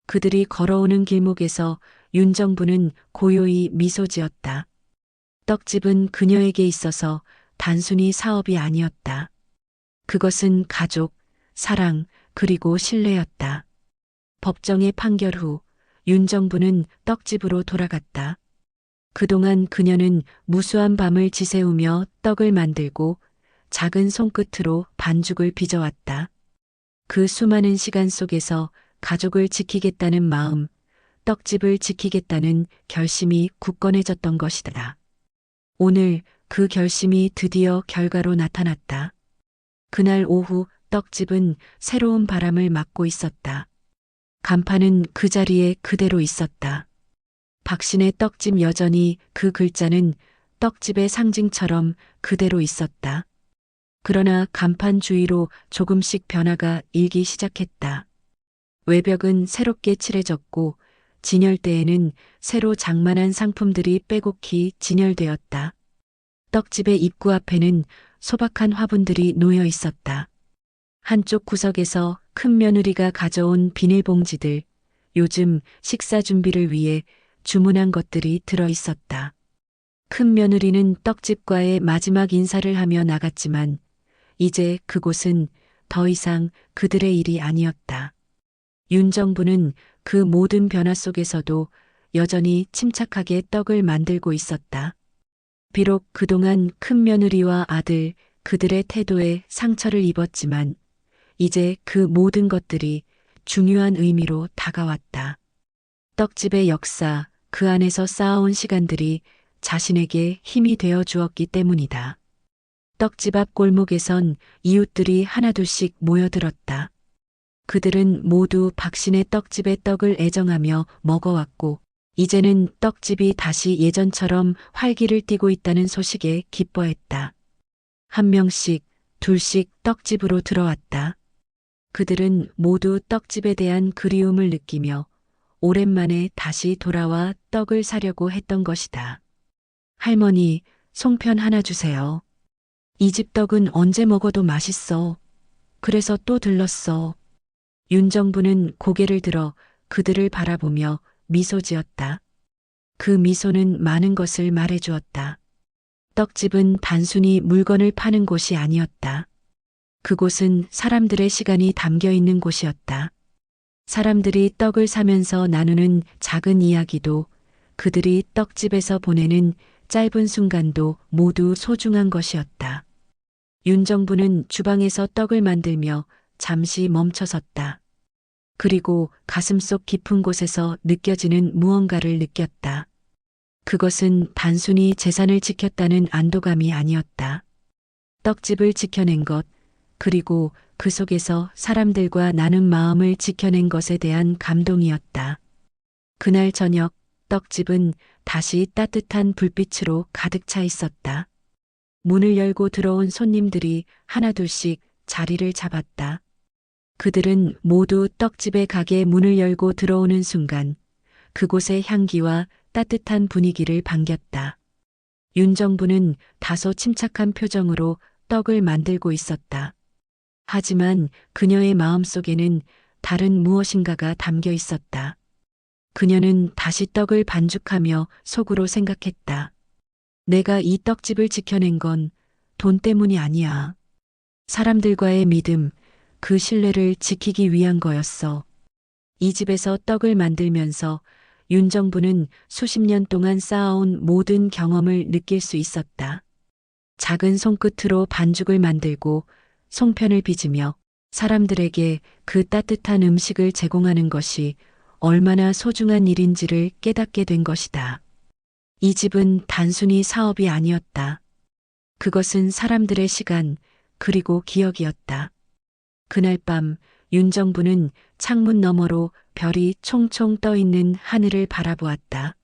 S1: 그들이 걸어오는 길목에서 윤정부는 고요히 미소 지었다. 떡집은 그녀에게 있어서 단순히 사업이 아니었다. 그것은 가족, 사랑, 그리고 신뢰였다. 법정의 판결 후 윤정부는 떡집으로 돌아갔다. 그동안 그녀는 무수한 밤을 지새우며 떡을 만들고 작은 손끝으로 반죽을 빚어왔다. 그 수많은 시간 속에서 가족을 지키겠다는 마음, 떡집을 지키겠다는 결심이 굳건해졌던 것이다. 오늘 그 결심이 드디어 결과로 나타났다. 그날 오후 떡집은 새로운 바람을 맞고 있었다. 간판은 그 자리에 그대로 있었다. 박신의 떡집 여전히 그 글자는 떡집의 상징처럼 그대로 있었다. 그러나 간판 주위로 조금씩 변화가 일기 시작했다. 외벽은 새롭게 칠해졌고 진열대에는 새로 장만한 상품들이 빼곡히 진열되었다. 떡집의 입구 앞에는 소박한 화분들이 놓여 있었다. 한쪽 구석에서 큰 며느리가 가져온 비닐봉지들, 요즘 식사 준비를 위해 주문한 것들이 들어 있었다. 큰 며느리는 떡집과의 마지막 인사를 하며 나갔지만 이제 그곳은 더 이상 그들의 일이 아니었다. 윤정부는 그 모든 변화 속에서도 여전히 침착하게 떡을 만들고 있었다. 비록 그동안 큰 며느리와 아들, 그들의 태도에 상처를 입었지만 이제 그 모든 것들이 중요한 의미로 다가왔다. 떡집의 역사, 그 안에서 쌓아온 시간들이 자신에게 힘이 되어 주었기 때문이다. 떡집 앞 골목에선 이웃들이 하나둘씩 모여들었다. 그들은 모두 박신의 떡집의 떡을 애정하며 먹어왔고, 이제는 떡집이 다시 예전처럼 활기를 띠고 있다는 소식에 기뻐했다. 한 명씩, 둘씩 떡집으로 들어왔다. 그들은 모두 떡집에 대한 그리움을 느끼며 오랜만에 다시 돌아와 떡을 사려고 했던 것이다. 할머니, 송편 하나 주세요. 이 집 떡은 언제 먹어도 맛있어. 그래서 또 들렀어. 윤정부는 고개를 들어 그들을 바라보며 미소 지었다. 그 미소는 많은 것을 말해주었다. 떡집은 단순히 물건을 파는 곳이 아니었다. 그곳은 사람들의 시간이 담겨 있는 곳이었다. 사람들이 떡을 사면서 나누는 작은 이야기도, 그들이 떡집에서 보내는 짧은 순간도 모두 소중한 것이었다. 윤정부는 주방에서 떡을 만들며 잠시 멈춰섰다. 그리고 가슴속 깊은 곳에서 느껴지는 무언가를 느꼈다. 그것은 단순히 재산을 지켰다는 안도감이 아니었다. 떡집을 지켜낸 것, 그리고 그 속에서 사람들과 나눈 마음을 지켜낸 것에 대한 감동이었다. 그날 저녁, 떡집은 다시 따뜻한 불빛으로 가득 차 있었다. 문을 열고 들어온 손님들이 하나둘씩 자리를 잡았다. 그들은 모두 떡집의 가게 문을 열고 들어오는 순간 그곳의 향기와 따뜻한 분위기를 반겼다. 윤정부는 다소 침착한 표정으로 떡을 만들고 있었다. 하지만 그녀의 마음속에는 다른 무엇인가가 담겨 있었다. 그녀는 다시 떡을 반죽하며 속으로 생각했다. 내가 이 떡집을 지켜낸 건 돈 때문이 아니야. 사람들과의 믿음, 그 신뢰를 지키기 위한 거였어. 이 집에서 떡을 만들면서 윤정부는 수십 년 동안 쌓아온 모든 경험을 느낄 수 있었다. 작은 손끝으로 반죽을 만들고 송편을 빚으며 사람들에게 그 따뜻한 음식을 제공하는 것이 얼마나 소중한 일인지를 깨닫게 된 것이다. 이 집은 단순히 사업이 아니었다. 그것은 사람들의 시간, 그리고 기억이었다. 그날 밤 윤정부는 창문 너머로 별이 총총 떠 있는 하늘을 바라보았다.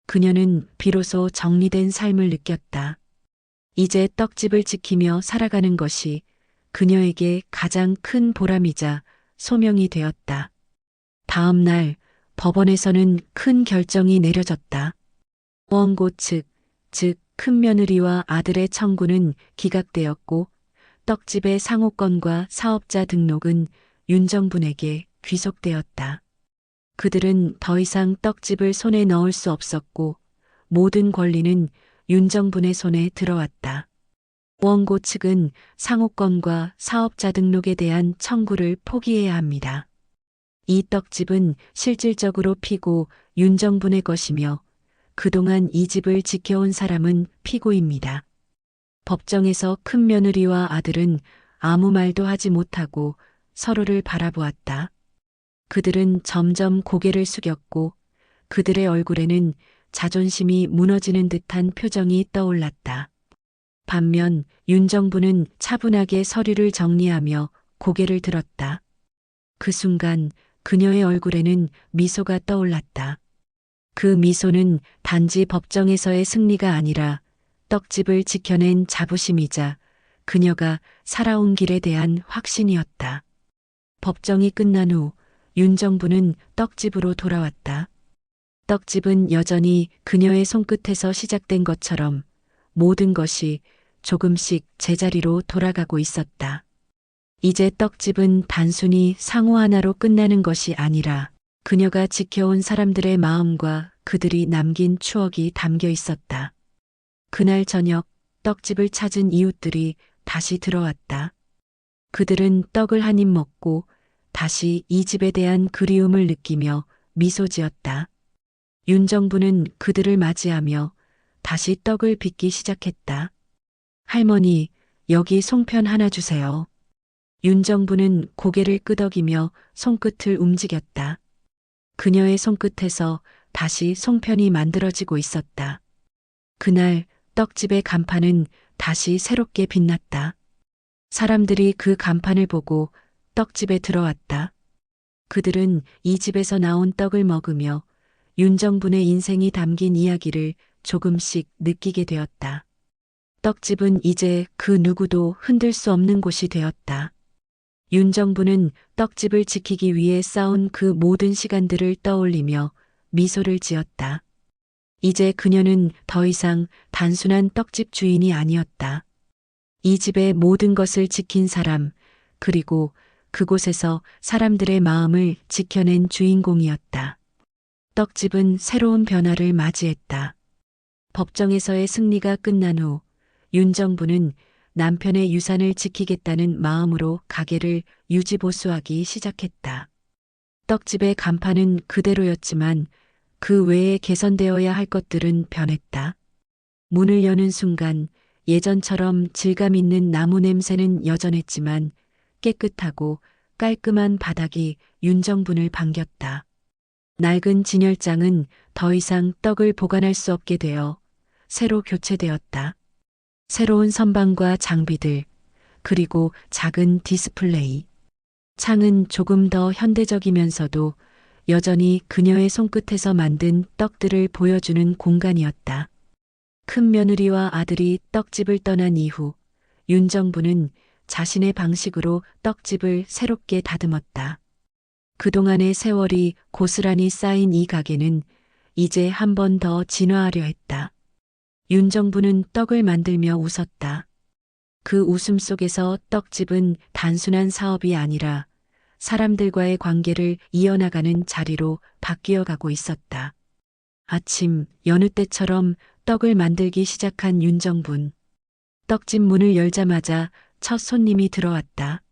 S1: 그녀는 비로소 정리된 삶을 느꼈다. 이제 떡집을 지키며 살아가는 것이 그녀에게 가장 큰 보람이자 소명이 되었다. 다음 날 법원에서는 큰 결정이 내려졌다. 원고 측, 즉 큰며느리와 아들의 청구는 기각되었고 떡집의 상호권과 사업자 등록은 윤정분에게 귀속되었다. 그들은 더 이상 떡집을 손에 넣을 수 없었고 모든 권리는 윤정분의 손에 들어왔다. 원고 측은 상호권과 사업자 등록에 대한 청구를 포기해야 합니다. 이 떡집은 실질적으로 피고 윤정분의 것이며 그동안 이 집을 지켜온 사람은 피고입니다. 법정에서 큰며느리와 아들은 아무 말도 하지 못하고 서로를 바라보았다. 그들은 점점 고개를 숙였고 그들의 얼굴에는 자존심이 무너지는 듯한 표정이 떠올랐다. 반면 윤정부는 차분하게 서류를 정리하며 고개를 들었다. 그 순간 그녀의 얼굴에는 미소가 떠올랐다. 그 미소는 단지 법정에서의 승리가 아니라 떡집을 지켜낸 자부심이자 그녀가 살아온 길에 대한 확신이었다. 법정이 끝난 후 윤정부는 떡집으로 돌아왔다. 떡집은 여전히 그녀의 손끝에서 시작된 것처럼 모든 것이 조금씩 제자리로 돌아가고 있었다. 이제 떡집은 단순히 상호 하나로 끝나는 것이 아니라 그녀가 지켜온 사람들의 마음과 그들이 남긴 추억이 담겨 있었다. 그날 저녁 떡집을 찾은 이웃들이 다시 들어왔다. 그들은 떡을 한 입 먹고 다시 이 집에 대한 그리움을 느끼며 미소 지었다. 윤정부는 그들을 맞이하며 다시 떡을 빚기 시작했다. 할머니, 여기 송편 하나 주세요. 윤정부는 고개를 끄덕이며 손끝을 움직였다. 그녀의 손끝에서 다시 송편이 만들어지고 있었다. 그날 떡집의 간판은 다시 새롭게 빛났다. 사람들이 그 간판을 보고 떡집에 들어왔다. 그들은 이 집에서 나온 떡을 먹으며 윤정분의 인생이 담긴 이야기를 조금씩 느끼게 되었다. 떡집은 이제 그 누구도 흔들 수 없는 곳이 되었다. 윤정부는 떡집을 지키기 위해 싸운 그 모든 시간들을 떠올리며 미소를 지었다. 이제 그녀는 더 이상 단순한 떡집 주인이 아니었다. 이 집의 모든 것을 지킨 사람, 그리고 그곳에서 사람들의 마음을 지켜낸 주인공이었다. 떡집은 새로운 변화를 맞이했다. 법정에서의 승리가 끝난 후 윤정부는 남편의 유산을 지키겠다는 마음으로 가게를 유지보수하기 시작했다. 떡집의 간판은 그대로였지만 그 외에 개선되어야 할 것들은 변했다. 문을 여는 순간 예전처럼 질감 있는 나무 냄새는 여전했지만 깨끗하고 깔끔한 바닥이 윤정분을 반겼다. 낡은 진열장은 더 이상 떡을 보관할 수 없게 되어 새로 교체되었다. 새로운 선반과 장비들, 그리고 작은 디스플레이. 창은 조금 더 현대적이면서도 여전히 그녀의 손끝에서 만든 떡들을 보여주는 공간이었다. 큰 며느리와 아들이 떡집을 떠난 이후 윤정부는 자신의 방식으로 떡집을 새롭게 다듬었다. 그동안의 세월이 고스란히 쌓인 이 가게는 이제 한 번 더 진화하려 했다. 윤정부는 떡을 만들며 웃었다. 그 웃음 속에서 떡집은 단순한 사업이 아니라 사람들과의 관계를 이어나가는 자리로 바뀌어 가고 있었다. 아침 여느 때처럼 떡을 만들기 시작한 윤정분. 떡집 문을 열자마자 첫 손님이 들어왔다.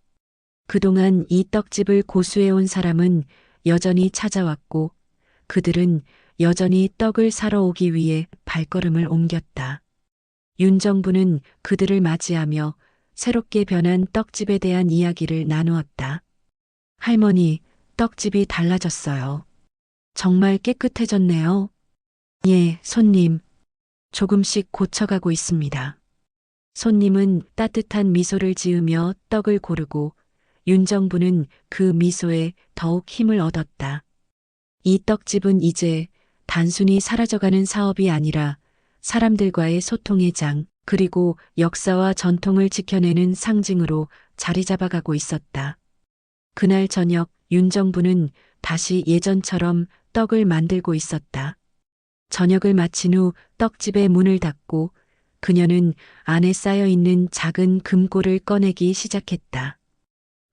S1: 그동안 이 떡집을 고수해온 사람은 여전히 찾아왔고 그들은 여전히 떡을 사러 오기 위해 발걸음을 옮겼다. 윤정부는 그들을 맞이하며 새롭게 변한 떡집에 대한 이야기를 나누었다. 할머니, 떡집이 달라졌어요. 정말 깨끗해졌네요. 예, 손님. 조금씩 고쳐가고 있습니다. 손님은 따뜻한 미소를 지으며 떡을 고르고 윤정부는 그 미소에 더욱 힘을 얻었다. 이 떡집은 이제 단순히 사라져가는 사업이 아니라 사람들과의 소통의 장, 그리고 역사와 전통을 지켜내는 상징으로 자리 잡아가고 있었다. 그날 저녁 윤정부는 다시 예전처럼 떡을 만들고 있었다. 저녁을 마친 후 떡집의 문을 닫고 그녀는 안에 쌓여 있는 작은 금고를 꺼내기 시작했다.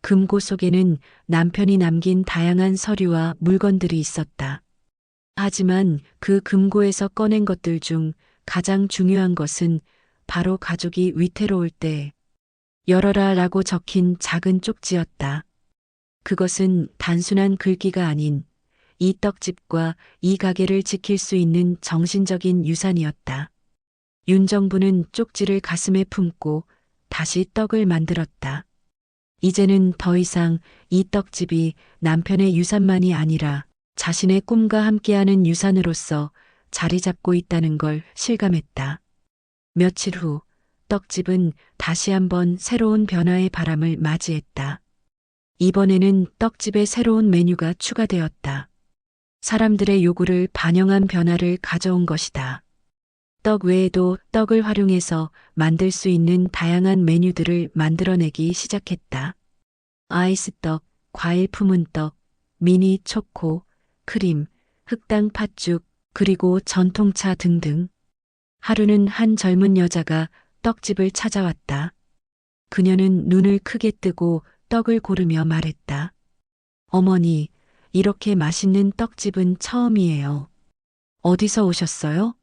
S1: 금고 속에는 남편이 남긴 다양한 서류와 물건들이 있었다. 하지만 그 금고에서 꺼낸 것들 중 가장 중요한 것은 바로 가족이 위태로울 때 열어라 라고 적힌 작은 쪽지였다. 그것은 단순한 글귀가 아닌 이 떡집과 이 가게를 지킬 수 있는 정신적인 유산이었다. 윤정부는 쪽지를 가슴에 품고 다시 떡을 만들었다. 이제는 더 이상 이 떡집이 남편의 유산만이 아니라 자신의 꿈과 함께하는 유산으로서 자리 잡고 있다는 걸 실감했다. 며칠 후 떡집은 다시 한번 새로운 변화의 바람을 맞이했다. 이번에는 떡집에 새로운 메뉴가 추가되었다. 사람들의 요구를 반영한 변화를 가져온 것이다. 떡 외에도 떡을 활용해서 만들 수 있는 다양한 메뉴들을 만들어내기 시작했다. 아이스떡, 과일 품은 떡, 미니 초코, 크림, 흑당 팥죽, 그리고 전통차 등등. 하루는 한 젊은 여자가 떡집을 찾아왔다. 그녀는 눈을 크게 뜨고 떡을 고르며 말했다. 어머니, 이렇게 맛있는 떡집은 처음이에요. 어디서 오셨어요?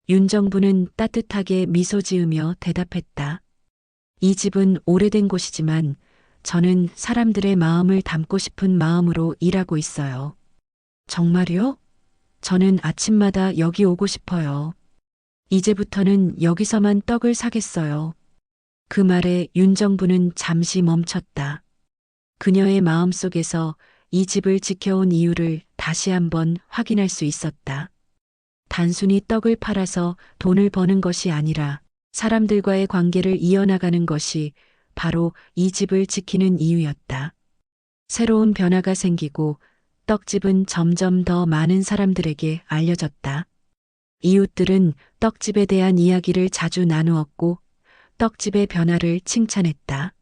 S1: 윤정부는 따뜻하게 미소 지으며 대답했다. 이 집은 오래된 곳이지만 저는 사람들의 마음을 담고 싶은 마음으로 일하고 있어요. 정말요? 저는 아침마다 여기 오고 싶어요. 이제부터는 여기서만 떡을 사겠어요. 그 말에 윤정부는 잠시 멈췄다. 그녀의 마음속에서 이 집을 지켜온 이유를 다시 한번 확인할 수 있었다. 단순히 떡을 팔아서 돈을 버는 것이 아니라 사람들과의 관계를 이어나가는 것이 바로 이 집을 지키는 이유였다. 새로운 변화가 생기고 떡집은 점점 더 많은 사람들에게 알려졌다. 이웃들은 떡집에 대한 이야기를 자주 나누었고 떡집의 변화를 칭찬했다.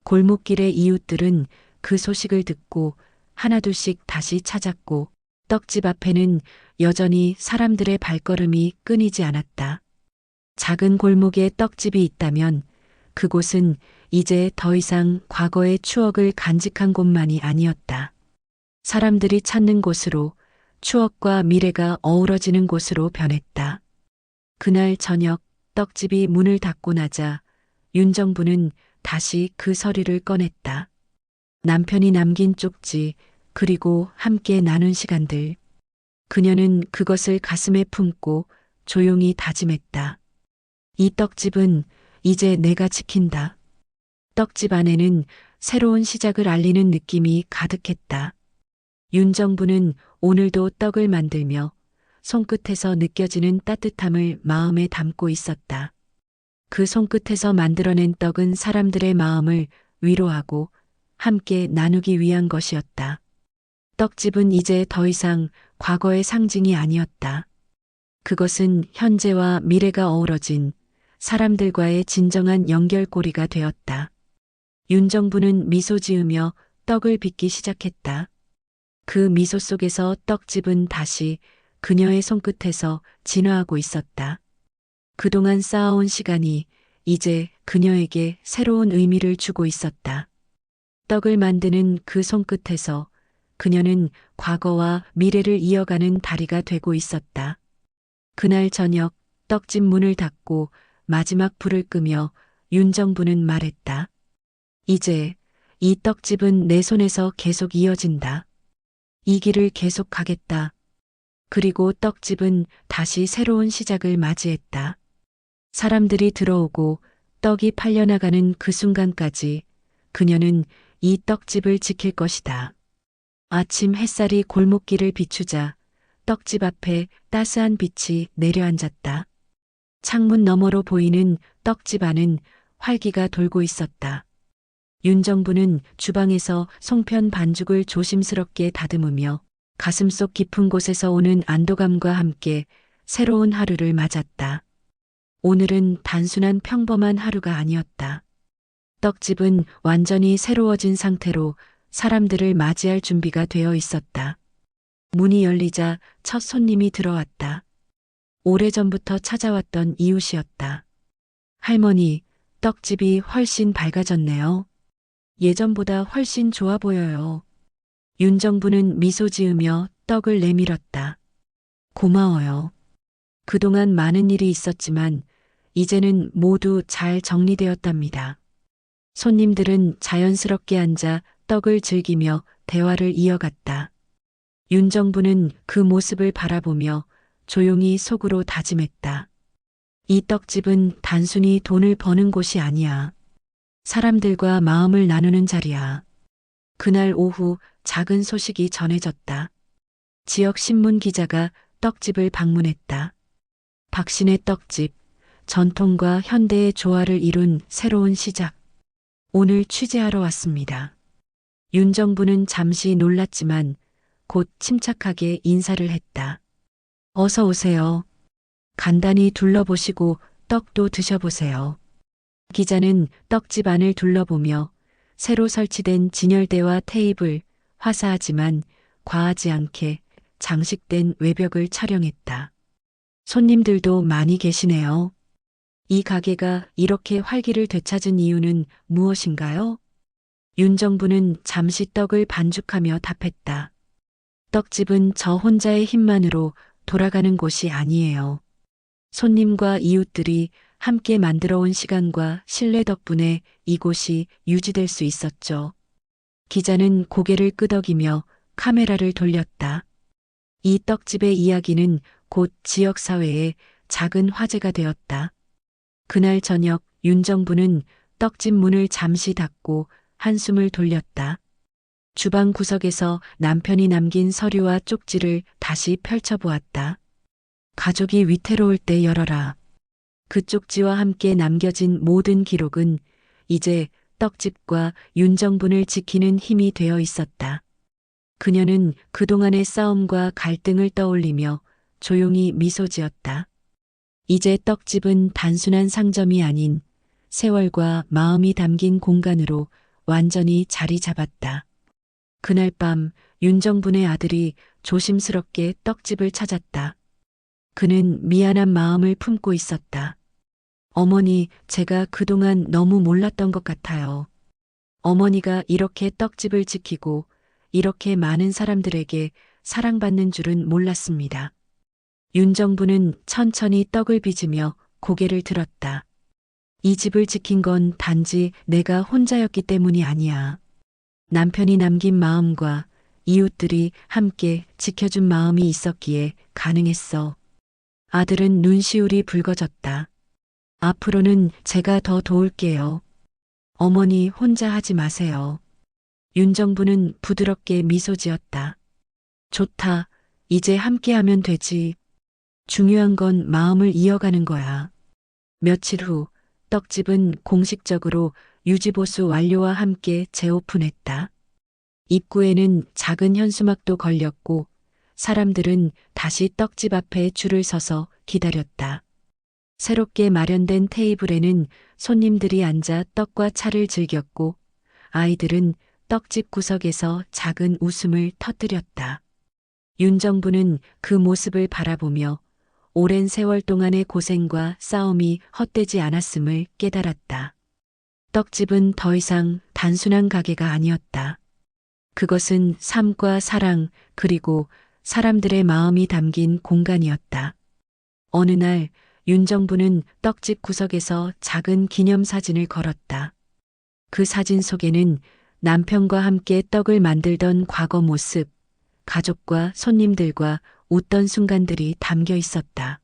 S1: 골목길의 이웃들은 그 소식을 듣고 하나둘씩 다시 찾았고 떡집 앞에는 여전히 사람들의 발걸음이 끊이지 않았다. 작은 골목에 떡집이 있다면 그곳은 이제 더 이상 과거의 추억을 간직한 곳만이 아니었다. 사람들이 찾는 곳으로, 추억과 미래가 어우러지는 곳으로 변했다. 그날 저녁 떡집이 문을 닫고 나자 윤정부는 다시 그 서류를 꺼냈다. 남편이 남긴 쪽지, 그리고 함께 나눈 시간들. 그녀는 그것을 가슴에 품고 조용히 다짐했다. 이 떡집은 이제 내가 지킨다. 떡집 안에는 새로운 시작을 알리는 느낌이 가득했다. 윤정부는 오늘도 떡을 만들며 손끝에서 느껴지는 따뜻함을 마음에 담고 있었다. 그 손끝에서 만들어낸 떡은 사람들의 마음을 위로하고 함께 나누기 위한 것이었다. 떡집은 이제 더 이상 과거의 상징이 아니었다. 그것은 현재와 미래가 어우러진 사람들과의 진정한 연결고리가 되었다. 윤정부는 미소 지으며 떡을 빚기 시작했다. 그 미소 속에서 떡집은 다시 그녀의 손끝에서 진화하고 있었다. 그동안 쌓아온 시간이 이제 그녀에게 새로운 의미를 주고 있었다. 떡을 만드는 그 손끝에서 그녀는 과거와 미래를 이어가는 다리가 되고 있었다. 그날 저녁 떡집 문을 닫고 마지막 불을 끄며 윤정부는 말했다. 이제 이 떡집은 내 손에서 계속 이어진다. 이 길을 계속 가겠다. 그리고 떡집은 다시 새로운 시작을 맞이했다. 사람들이 들어오고 떡이 팔려나가는 그 순간까지 그녀는 이 떡집을 지킬 것이다. 아침 햇살이 골목길을 비추자 떡집 앞에 따스한 빛이 내려앉았다. 창문 너머로 보이는 떡집 안은 활기가 돌고 있었다. 윤정부는 주방에서 송편 반죽을 조심스럽게 다듬으며 가슴속 깊은 곳에서 오는 안도감과 함께 새로운 하루를 맞았다. 오늘은 단순한 평범한 하루가 아니었다. 떡집은 완전히 새로워진 상태로 사람들을 맞이할 준비가 되어 있었다. 문이 열리자 첫 손님이 들어왔다. 오래전부터 찾아왔던 이웃이었다. 할머니, 떡집이 훨씬 밝아졌네요. 예전보다 훨씬 좋아 보여요. 윤정부는 미소 지으며 떡을 내밀었다. 고마워요. 그동안 많은 일이 있었지만 이제는 모두 잘 정리되었답니다. 손님들은 자연스럽게 앉아 떡을 즐기며 대화를 이어갔다. 윤정부는 그 모습을 바라보며 조용히 속으로 다짐했다. 이 떡집은 단순히 돈을 버는 곳이 아니야. 사람들과 마음을 나누는 자리야. 그날 오후 작은 소식이 전해졌다. 지역 신문 기자가 떡집을 방문했다. 박신의 떡집, 전통과 현대의 조화를 이룬 새로운 시작. 오늘 취재하러 왔습니다. 윤정부는 잠시 놀랐지만 곧 침착하게 인사를 했다. 어서 오세요. 간단히 둘러보시고 떡도 드셔보세요. 기자는 떡집 안을 둘러보며 새로 설치된 진열대와 테이블, 화사하지만 과하지 않게 장식된 외벽을 촬영했다. 손님들도 많이 계시네요. 이 가게가 이렇게 활기를 되찾은 이유는 무엇인가요? 윤정부는 잠시 떡을 반죽하며 답했다. 떡집은 저 혼자의 힘만으로 돌아가는 곳이 아니에요. 손님과 이웃들이 함께 만들어 온 시간과 신뢰 덕분에 이곳이 유지될 수 있었죠. 기자는 고개를 끄덕이며 카메라를 돌렸다. 이 떡집의 이야기는 곧 지역사회의 작은 화제가 되었다. 그날 저녁 윤정부는 떡집 문을 잠시 닫고 한숨을 돌렸다. 주방 구석에서 남편이 남긴 서류와 쪽지를 다시 펼쳐보았다. 가족이 위태로울 때 열어라. 그 쪽지와 함께 남겨진 모든 기록은 이제 떡집과 윤정분을 지키는 힘이 되어 있었다. 그녀는 그동안의 싸움과 갈등을 떠올리며 조용히 미소 지었다. 이제 떡집은 단순한 상점이 아닌 세월과 마음이 담긴 공간으로 완전히 자리 잡았다. 그날 밤 윤정분의 아들이 조심스럽게 떡집을 찾았다. 그는 미안한 마음을 품고 있었다. 어머니, 제가 그동안 너무 몰랐던 것 같아요. 어머니가 이렇게 떡집을 지키고 이렇게 많은 사람들에게 사랑받는 줄은 몰랐습니다. 윤정부는 천천히 떡을 빚으며 고개를 들었다. 이 집을 지킨 건 단지 내가 혼자였기 때문이 아니야. 남편이 남긴 마음과 이웃들이 함께 지켜준 마음이 있었기에 가능했어. 아들은 눈시울이 붉어졌다. 앞으로는 제가 더 도울게요. 어머니 혼자 하지 마세요. 윤정부는 부드럽게 미소 지었다. 좋다. 이제 함께하면 되지. 중요한 건 마음을 이어가는 거야. 며칠 후 떡집은 공식적으로 유지보수 완료와 함께 재오픈했다. 입구에는 작은 현수막도 걸렸고 사람들은 다시 떡집 앞에 줄을 서서 기다렸다. 새롭게 마련된 테이블에는 손님들이 앉아 떡과 차를 즐겼고 아이들은 떡집 구석에서 작은 웃음을 터뜨렸다. 윤정부는 그 모습을 바라보며 오랜 세월 동안의 고생과 싸움이 헛되지 않았음을 깨달았다. 떡집은 더 이상 단순한 가게가 아니었다. 그것은 삶과 사랑 그리고 사람들의 마음이 담긴 공간이었다. 어느 날 윤정부는 떡집 구석에서 작은 기념사진을 걸었다. 그 사진 속에는 남편과 함께 떡을 만들던 과거 모습, 가족과 손님들과 웃던 순간들이 담겨 있었다.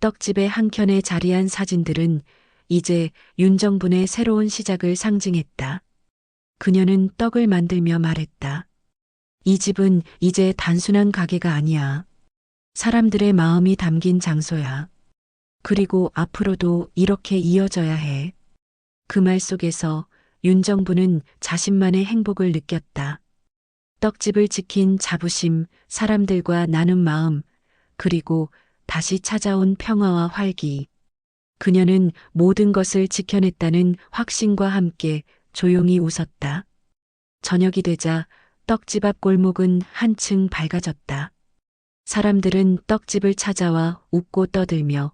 S1: 떡집의 한켠에 자리한 사진들은 이제 윤정분의 새로운 시작을 상징했다. 그녀는 떡을 만들며 말했다. 이 집은 이제 단순한 가게가 아니야. 사람들의 마음이 담긴 장소야. 그리고 앞으로도 이렇게 이어져야 해. 그 말 속에서 윤정부는 자신만의 행복을 느꼈다. 떡집을 지킨 자부심, 사람들과 나눈 마음, 그리고 다시 찾아온 평화와 활기. 그녀는 모든 것을 지켜냈다는 확신과 함께 조용히 웃었다. 저녁이 되자 떡집 앞 골목은 한층 밝아졌다. 사람들은 떡집을 찾아와 웃고 떠들며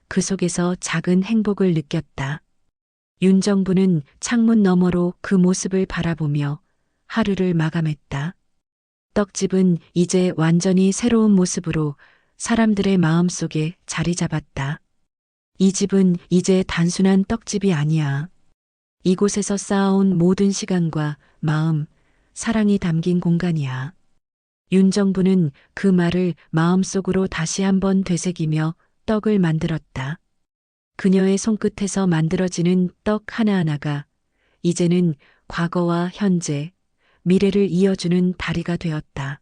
S1: 그 속에서 작은 행복을 느꼈다. 윤정부는 창문 너머로 그 모습을 바라보며 하루를 마감했다. 떡집은 이제 완전히 새로운 모습으로 사람들의 마음속에 자리 잡았다. 이 집은 이제 단순한 떡집이 아니야. 이곳에서 쌓아온 모든 시간과 마음, 사랑이 담긴 공간이야. 윤정부는 그 말을 마음속으로 다시 한번 되새기며 떡을 만들었다. 그녀의 손끝에서 만들어지는 떡 하나하나가 이제는 과거와 현재, 미래를 이어주는 다리가 되었다.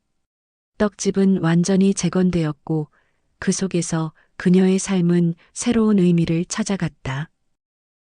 S1: 떡집은 완전히 재건되었고 그 속에서 그녀의 삶은 새로운 의미를 찾아갔다.